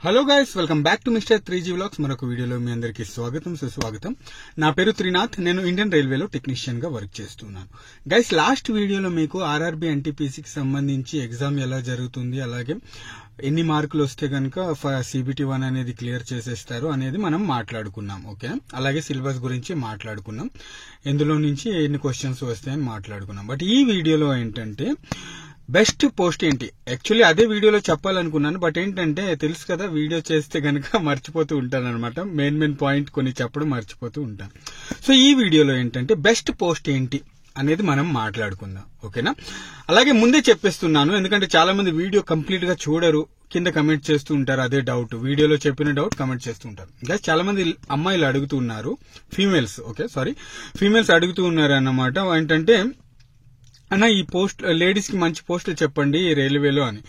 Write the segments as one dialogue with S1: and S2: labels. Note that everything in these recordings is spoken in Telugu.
S1: Hello guys, welcome back to mister 3G vlogs. మరొక వీడియోలో మీ అందరికీ స్వాగతం సుస్వాగతం. నా పేరు త్రినాథ్. నేను ఇండియన్ రైల్వేలో టెక్నీషియన్ గా వర్క్ చేస్తున్నాను. గైస్, లాస్ట్ వీడియోలో మీకు ఆర్ఆర్బీ ఎన్టీపీసీకి సంబంధించి ఎగ్జామ్ ఎలా జరుగుతుంది, అలాగే ఎన్ని మార్కులు వస్తే గనక CBT1 అనేది క్లియర్ చేసేస్తారు అనేది మనం మాట్లాడుకున్నాం. ఓకే, అలాగే సిలబస్ గురించి మాట్లాడుకున్నాం, ఎందులో నుంచి ఎన్ని క్వశ్చన్స్ వస్తాయని మాట్లాడుకున్నాం. బట్ ఈ వీడియోలో ఏంటంటే బెస్ట్ పోస్ట్ ఏంటి, యాక్చువల్లీ అదే వీడియోలో చెప్పాలనుకున్నాను. బట్ ఏంటంటే తెలుసు కదా, వీడియో చేస్తే గనక మర్చిపోతూ ఉంటాను అనమాట. మెయిన్ పాయింట్ కొన్ని చెప్పడం మర్చిపోతూ ఉంటాను. సో ఈ వీడియోలో ఏంటంటే బెస్ట్ పోస్ట్ ఏంటి అనేది మనం మాట్లాడుకుందాం. ఓకేనా? అలాగే ముందే చెప్పేస్తున్నాను, ఎందుకంటే చాలా మంది వీడియో కంప్లీట్ గా చూడరు, కింద కమెంట్ చేస్తూ ఉంటారు. అదే డౌట్, వీడియోలో చెప్పిన డౌట్ కమెంట్ చేస్తూ ఉంటారు. ఇంకా చాలా మంది అమ్మాయిలు అడుగుతున్నారు, ఫీమేల్స్ అడుగుతూ ఉన్నారు అన్నమాట. ఏంటంటే అన్న, ఈ పోస్ట్ లేడీస్ కి మంచి పోస్టులు చెప్పండి రైల్వేలో అని.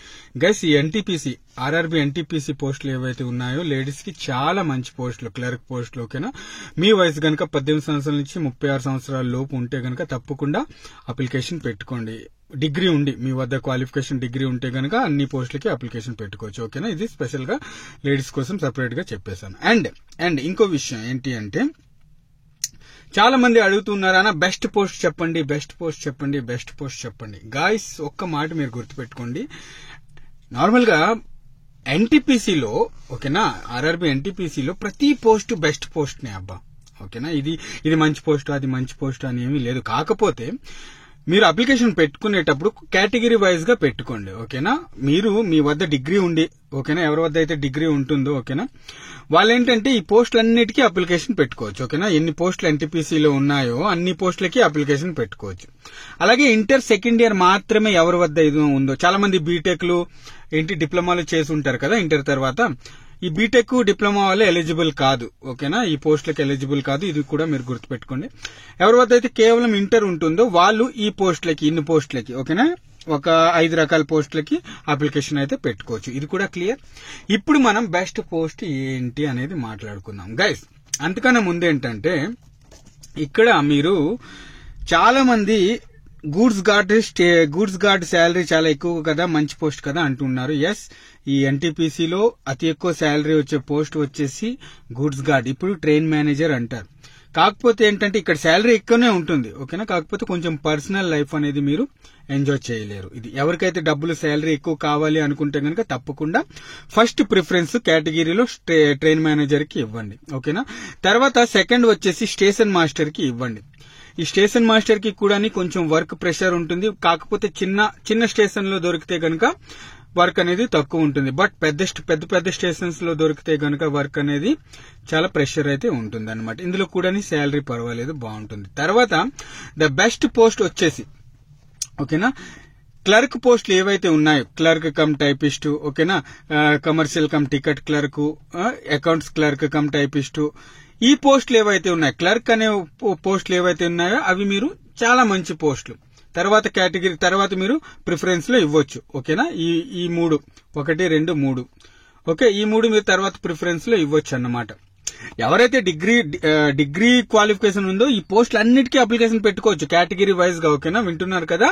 S1: గైస్, ఈ ఎన్టీపీసీ ఆర్ఆర్బీ ఎన్టీపీసీ పోస్టులు ఏవైతే ఉన్నాయో లేడీస్ కి చాలా మంచి పోస్టులు, క్లర్క్ పోస్టులు. ఓకేనా? మీ వయసు గనక 18 సంవత్సరాల నుంచి 36 సంవత్సరాల లోపు ఉంటే గనక తప్పకుండా అప్లికేషన్ పెట్టుకోండి. డిగ్రీ ఉండి, మీ వద్ద క్వాలిఫికేషన్ డిగ్రీ ఉంటే గనక అన్ని పోస్టులకి అప్లికేషన్ పెట్టుకోవచ్చు. ఓకేనా? ఇది స్పెషల్ గా లేడీస్ కోసం సెపరేట్ గా చెప్పేశాను. అండ్ ఇంకో విషయం ఏంటి అంటే, చాలా మంది అడుగుతున్నారు, అన్న బెస్ట్ పోస్ట్ చెప్పండి. గాయ్స్, ఒక్క మాట మీరు గుర్తుపెట్టుకోండి. నార్మల్ గా ఎన్టీపీసీలో, ఓకేనా, ఆర్ఆర్బీ ఎన్టీపీసీలో ప్రతి పోస్ట్ బెస్ట్ పోస్ట్ నే అబ్బా. ఓకేనా? ఇది మంచి పోస్ట్, అది మంచి పోస్ట్ అని ఏమీ లేదు. కాకపోతే మీరు అప్లికేషన్ పెట్టుకునేటప్పుడు కేటగిరీ వైజ్ గా పెట్టుకోండి. ఓకేనా? మీరు మీ వద్ద డిగ్రీ ఉండి, ఓకేనా, ఎవరి వద్ద అయితే డిగ్రీ ఉంటుందో, ఓకేనా, వాళ్ళేంటంటే ఈ పోస్టులన్నిటికీ అప్లికేషన్ పెట్టుకోవచ్చు. ఓకేనా? ఎన్ని పోస్టులు ఎన్టీపీసీలో ఉన్నాయో అన్ని పోస్టులకి అప్లికేషన్ పెట్టుకోవచ్చు. అలాగే ఇంటర్ సెకండ్ ఇయర్ మాత్రమే ఎవరి వద్ద ఇది ఉందో, చాలా మంది బీటెక్లు డిప్లొమాలు చేసి ఉంటారు కదా ఇంటర్ తర్వాత. ఈ బీటెక్ డిప్లొమా వల్ల ఎలిజిబుల్ కాదు. ఓకేనా? ఈ పోస్టులకు ఎలిజిబుల్ కాదు, ఇది కూడా మీరు గుర్తుపెట్టుకోండి. ఎవరి వద్ద అయితే కేవలం ఇంటర్ ఉంటుందో వాళ్ళు ఈ పోస్టులకి, ఇన్ని పోస్టులకి, ఓకేనా, ఒక 5 రకాల పోస్టులకి అప్లికేషన్ అయితే పెట్టుకోవచ్చు. ఇది కూడా క్లియర్. ఇప్పుడు మనం బెస్ట్ పోస్ట్ ఏంటి అనేది మాట్లాడుకుందాం. గైస్, అంతకన్నా ముందేంటంటే, ఇక్కడ మీరు చాలా మంది గూడ్స్ గార్డ్ శాలరీ చాలా ఎక్కువ కదా, మంచి పోస్ట్ కదా అంటున్నారు. ఎస్, ఈ ఎన్టీపీసీలో అతి ఎక్కువ శాలరీ వచ్చే పోస్ట్ వచ్చేసి గూడ్స్ గార్డ్, ఇప్పుడు ట్రైన్ మేనేజర్ అంటారు. కాకపోతే ఏంటంటే ఇక్కడ శాలరీ ఎక్కువనే ఉంటుంది. ఓకేనా? కాకపోతే కొంచెం పర్సనల్ లైఫ్ అనేది మీరు ఎంజాయ్ చేయలేరు. ఇది ఎవరికైతే డబ్బులు శాలరీ ఎక్కువ కావాలి అనుకుంటే కనుక తప్పకుండా ఫస్ట్ ప్రిఫరెన్స్ కేటగిరీలో ట్రైన్ మేనేజర్ కి ఇవ్వండి. ఓకేనా? తర్వాత సెకండ్ వచ్చేసి స్టేషన్ మాస్టర్ కి ఇవ్వండి. ఈ స్టేషన్ మాస్టర్ కి కూడా కొంచెం వర్క్ ప్రెషర్ ఉంటుంది. కాకపోతే చిన్న స్టేషన్ లో దొరికితే గనక వర్క్ అనేది తక్కువ ఉంటుంది. బట్ పెద్ద స్టేషన్స్ లో దొరికితే గనక వర్క్ అనేది చాలా ప్రెషర్ అయితే ఉంటుంది అనమాట. ఇందులో కూడా శాలరీ పర్వాలేదు, బాగుంటుంది. తర్వాత ద బెస్ట్ పోస్ట్ వచ్చేసి, ఓకేనా, క్లర్క్ పోస్టులు ఏవైతే ఉన్నాయో, క్లర్క్ కమ్ టైపిస్టు, ఓకేనా, commercial come ticket clerk, accounts clerk cum typist, ఈ పోస్టులు ఏవైతే ఉన్నాయో, క్లర్క్ అనే పోస్టులు ఏవైతే ఉన్నాయో అవి మీరు చాలా మంచి పోస్టులు. తర్వాత కేటగిరీ తర్వాత మీరు ప్రిఫరెన్స్ లో ఇవ్వచ్చు. ఓకేనా? ఈ 3, 1, 2, 3, ఓకే, ఈ 3 మీరు తర్వాత ప్రిఫరెన్స్ లో ఇవ్వచ్చు అన్నమాట. ఎవరైతే డిగ్రీ క్వాలిఫికేషన్ ఉందో ఈ పోస్టులు అన్నిటికీ అప్లికేషన్ పెట్టుకోవచ్చు కేటగిరీ వైజ్ గా. ఓకేనా? వింటున్నారు కదా,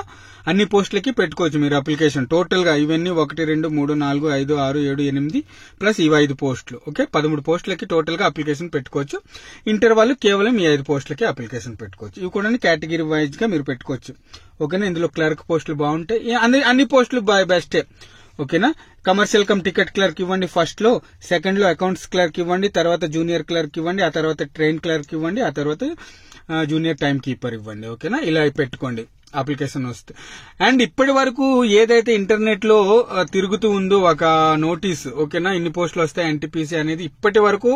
S1: అన్ని పోస్టులకి పెట్టుకోవచ్చు మీరు అప్లికేషన్. టోటల్ గా ఇవన్నీ 1, 2, 3, 4, 5, 6, 7, 8 ప్లస్ ఇవి 5 పోస్టులు. ఓకే, 13 పోస్టులకి టోటల్ గా అప్లికేషన్ పెట్టుకోవచ్చు. ఇంటర్ వాళ్ళు కేవలం ఈ 5 పోస్టులకి అప్లికేషన్ పెట్టుకోవచ్చు. ఇవి కూడా కేటగిరీ వైజ్ గా మీరు పెట్టుకోవచ్చు. ఓకేనా? ఇందులో క్లర్క్ పోస్టులు బాగుంటాయి, అన్ని పోస్టులు బెస్టే. ఓకేనా? కమర్షియల్ కమ్ టికెట్ క్లర్క్ ఇవ్వండి ఫస్ట్ లో, సెకండ్ లో అకౌంట్స్ క్లర్క్ ఇవ్వండి, తర్వాత జూనియర్ క్లర్క్ ఇవ్వండి, ఆ తర్వాత ట్రైన్ క్లర్క్ ఇవ్వండి, ఆ తర్వాత జూనియర్ టైం కీపర్ ఇవ్వండి. ఓకేనా? ఇలా పెట్టుకోండి అప్లికేషన్ వస్తే. అండ్ ఇప్పటి వరకు ఏదైతే ఇంటర్నెట్ లో తిరుగుతూ ఉందో ఒక నోటీస్, ఓకేనా, ఇన్ని పోస్టులు వస్తాయి ఎన్టీపీసీ అనేది, ఇప్పటి వరకు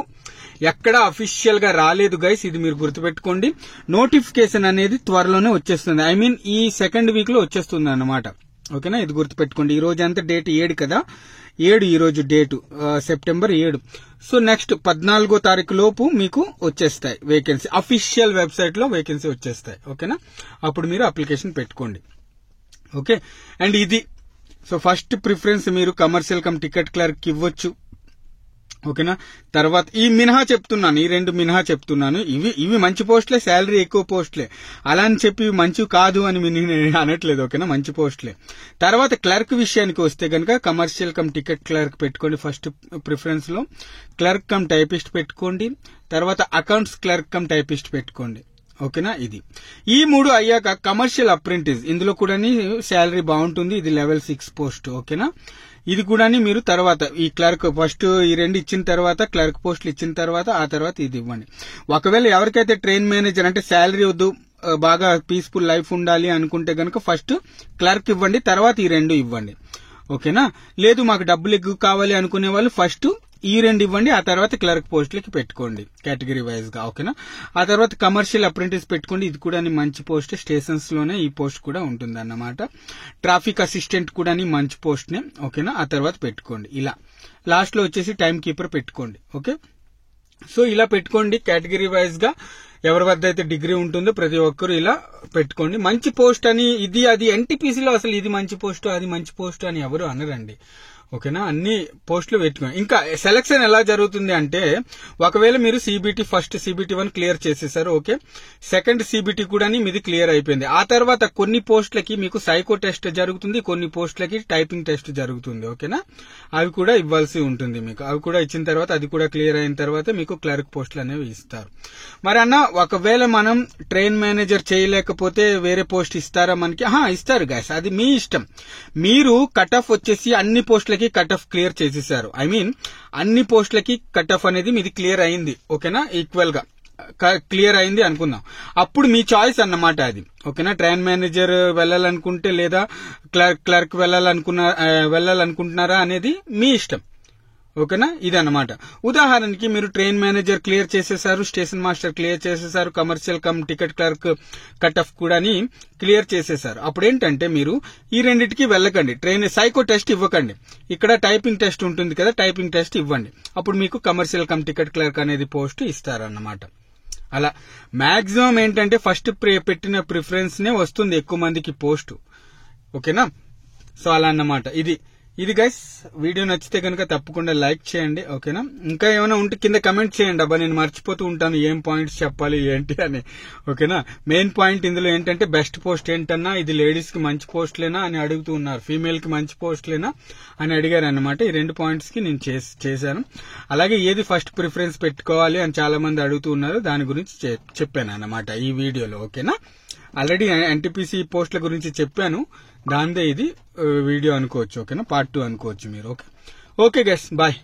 S1: ఎక్కడ అఫీషియల్ గా రాలేదు గైస్. ఇది మీరు గుర్తుపెట్టుకోండి. నోటిఫికేషన్ అనేది త్వరలోనే వచ్చేస్తుంది. ఈ సెకండ్ వీక్ లో వచ్చేస్తుంది అన్నమాట. ఓకేనా? ఇది గుర్తుపెట్టుకోండి. ఈ రోజు అంతా డేట్ 7 కదా, 7 ఈ రోజు డేటు, సెప్టెంబర్ 7. సో నెక్స్ట్ 14వ తారీఖు లోపు మీకు వచ్చేస్తాయి వేకెన్సీ, అఫీషియల్ వెబ్సైట్ లో వేకెన్సీ వచ్చేస్తాయి. ఓకేనా? అప్పుడు మీరు అప్లికేషన్ పెట్టుకోండి. ఓకే, అండ్ ఇది సో ఫస్ట్ ప్రిఫరెన్స్ మీరు కమర్షియల్ కమ్ టికెట్ క్లర్క్ ఇవ్వచ్చు. ఓకేనా. తర్వాత ఈ మినహా చెప్తున్నాను, ఈ 2 మినహా చెప్తున్నాను. ఇవి మంచి పోస్టులే, శాలరీ ఎక్కువ పోస్టులే. అలా అని చెప్పి మంచి కాదు అని నేను అనట్లేదు. ఓకేనా, మంచి పోస్టులే. తర్వాత క్లర్క్ విషయానికి వస్తే కనుక కమర్షియల్ కమ్ టికెట్ క్లర్క్ పెట్టుకోండి ఫస్ట్ ప్రిఫరెన్స్ లో. క్లర్క్ కమ్ టైపిస్ట్ పెట్టుకోండి. తర్వాత అకౌంట్స్ క్లర్క్ కమ్ టైపిస్ట్ పెట్టుకోండి. ఓకేనా. ఈ 3 అయ్యాక కమర్షియల్ అప్రెంటిస్, ఇందులో కూడా శాలరీ బాగుంటుంది. ఇది లెవెల్ 6 పోస్ట్. ఓకేనా. ఇది కూడా మీరు తర్వాత ఈ క్లర్క్ ఫస్ట్ ఈ 2 ఇచ్చిన తర్వాత క్లర్క్ పోస్టులు ఇచ్చిన తర్వాత ఆ తర్వాత ఇది ఇవ్వండి. ఒకవేళ ఎవరికైతే ట్రైన్ మేనేజర్ అంటే శాలరీ వద్దు, బాగా పీస్ఫుల్ లైఫ్ ఉండాలి అనుకుంటే గనక ఫస్ట్ క్లర్క్ ఇవ్వండి, తర్వాత ఈ 2 ఇవ్వండి. ఓకేనా. లేదు మాకు డబ్బులు ఎక్కువ కావాలి అనుకునే వాళ్ళు ఫస్ట్ ఈ 2 ఇవ్వండి, ఆ తర్వాత క్లర్క్ పోస్టులకి పెట్టుకోండి కేటగిరీ వైజ్ గా. ఓకేనా. ఆ తర్వాత కమర్షియల్ అప్రెంటిస్ పెట్టుకోండి. ఇది కూడా మంచి పోస్ట్, స్టేషన్స్ లోనే ఈ పోస్ట్ కూడా ఉంటుంది అన్నమాట. ట్రాఫిక్ అసిస్టెంట్ కూడా మంచి పోస్ట్ నే. ఓకేనా. ఆ తర్వాత పెట్టుకోండి. ఇలా లాస్ట్ లో వచ్చేసి టైం కీపర్ పెట్టుకోండి. ఓకే. సో ఇలా పెట్టుకోండి కేటగిరీ వైజ్ గా. ఎవరి వద్ద అయితే డిగ్రీ ఉంటుందో ప్రతి ఒక్కరు ఇలా పెట్టుకోండి. మంచి పోస్ట్ అని ఇది అది ఎన్టీపీసీలో అసలు ఇది మంచి పోస్ట్ అది మంచి పోస్ట్ అని ఎవరు అనరండి. ఓకేనా. అన్ని పోస్టులు పెట్టుకోండి. ఇంకా సెలక్షన్ ఎలా జరుగుతుంది అంటే, ఒకవేళ మీరు సిబిటి ఫస్ట్ సిబిటి 1 క్లియర్ చేసేసారు. ఓకే. సెకండ్ సిబిటి కూడా మీది క్లియర్ అయిపోయింది. ఆ తర్వాత కొన్ని పోస్టులకి మీకు సైకో టెస్ట్ జరుగుతుంది, కొన్ని పోస్టులకి టైపింగ్ టెస్ట్ జరుగుతుంది. ఓకేనా. అవి కూడా ఇవ్వాల్సి ఉంటుంది మీకు. అవి కూడా ఇచ్చిన తర్వాత అది కూడా క్లియర్ అయిన తర్వాత మీకు క్లర్క్ పోస్టులు అనేవి ఇస్తారు. మరి అన్న ఒకవేళ మనం ట్రైన్ మేనేజర్ చేయలేకపోతే వేరే పోస్ట్ ఇస్తారా మనకి? ఇస్తారు గైస్, అది మీ ఇష్టం. మీరు కట్ ఆఫ్ వచ్చేసి అన్ని పోస్టులకి కట్ ఆఫ్ క్లియర్ చేసేసారు. ఐ మీన్ అన్ని పోస్టులకి కట్ ఆఫ్ అనేది మీది క్లియర్ అయింది. ఓకేనా. ఈక్వల్ గా క్లియర్ అయింది అనుకుందాం. అప్పుడు మీ చాయిస్ అన్నమాట అది. ఓకేనా. ట్రైన్ మేనేజర్ వెళ్ళాలనుకుంటే లేదా క్లర్క్ వెళ్ళాలనుకుంటున్నారా అనేది మీ ఇష్టం. ఓకేనా. ఇదన్నమాట. ఉదాహరణకి మీరు ట్రైన్ మేనేజర్ క్లియర్ చేసేసారు, స్టేషన్ మాస్టర్ క్లియర్ చేసేసారు, commercial come ticket clerk cut off కూడా క్లియర్ చేసేసారు. అప్పుడు ఏంటంటే మీరు ఈ 2టికి వెళ్ళకండి. ట్రైన్ సైకో టెస్ట్ ఇవ్వకండి. ఇక్కడ టైపింగ్ టెస్ట్ ఉంటుంది కదా, టైపింగ్ టెస్ట్ ఇవ్వండి. అప్పుడు మీకు కమర్షియల్ కమ్ టికెట్ క్లర్క్ అనేది పోస్ట్ ఇస్తారన్నమాట. అలా మాక్సిమం ఏంటంటే ఫస్ట్ పెట్టిన ప్రిఫరెన్స్ నే వస్తుంది ఎక్కువ మందికి పోస్ట్. ఓకేనా. సో అలా అన్నమాట. ఇది గైస్, వీడియో నచ్చితే కనుక తప్పకుండా లైక్ చేయండి. ఓకేనా. ఇంకా ఏమైనా ఉంటే కింద కమెంట్ చేయండి. అబ్బా నేను మర్చిపోతూ ఉంటాను ఏం పాయింట్స్ చెప్పాలి ఏంటి అని. ఓకేనా. మెయిన్ పాయింట్ ఇందులో ఏంటంటే బెస్ట్ పోస్ట్ ఏంటన్నా, ఇది లేడీస్ కి మంచి పోస్ట్లేనా అని అడుగుతూ ఉన్నారు, ఫీమేల్ కి మంచి పోస్ట్లేనా అని అడిగారు అన్నమాట. ఈ 2 పాయింట్స్ కి నేను చేశాను. అలాగే ఏది ఫస్ట్ ప్రిఫరెన్స్ పెట్టుకోవాలి అని చాలా మంది అడుగుతూ ఉన్నారు, దాని గురించి చెప్పాను అన్నమాట ఈ వీడియోలో. ఓకేనా. ఆల్రెడీ ఎన్టీపీసీ పోస్టుల గురించి చెప్పాను, దాందే ఇది వీడియో అనుకోవచ్చు. ఓకేనా. పార్ట్ 2 అనుకోవచ్చు మీరు. Okay guys, bye.